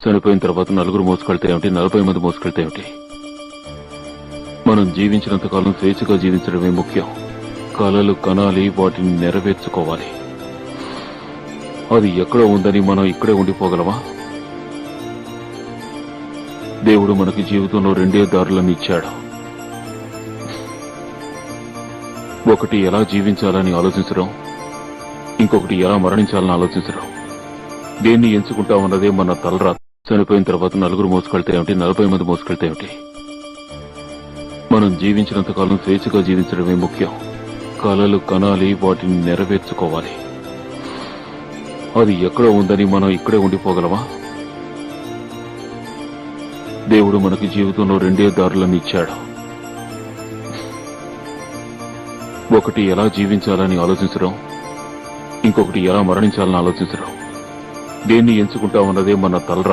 చనిపోయిన తర్వాత నలుగురు మోసుకెళ్తే ఏమిటి, 40 మంది మోసుకెళ్తే ఏమిటి? మనం జీవించినంత కాలం స్వేచ్ఛగా జీవించడమే ముఖ్యం. కలలు కనాలి, వాటిని నెరవేర్చుకోవాలి. అది ఎక్కడో ఉందని మనం ఇక్కడే ఉండిపోగలమా? దేవుడు మనకి జీవితంలో 2 దారులను ఇచ్చాడు. ఒకటి ఎలా జీవించాలని ఆలోచించడం, ఇంకొకటి ఎలా మరణించాలని ఆలోచించడం. దేన్ని ఎంచుకుంటామన్నదే మన తలరాత. చనిపోయిన తర్వాత నలుగురు మోసుకెళ్తే ఏమిటి, 40 మంది మోసుకెళ్తే ఏమిటి? మనం జీవించినంత కాలం స్వేచ్ఛగా జీవించడమే ముఖ్యం. కలలు కనాలి, వాటిని నెరవేర్చుకోవాలి. అది ఎక్కడో ఉందని మనం ఇక్కడే ఉండిపోగలమా? దేవుడు మనకి జీవితంలో 2 దారులను ఇచ్చాడు. ఒకటి ఎలా జీవించాలని ఆలోచించడం, ఇంకొకటి ఎలా మరణించాలని ఆలోచించడం. దేన్ని ఎంచుకుంటామన్నదే మన తలరాత.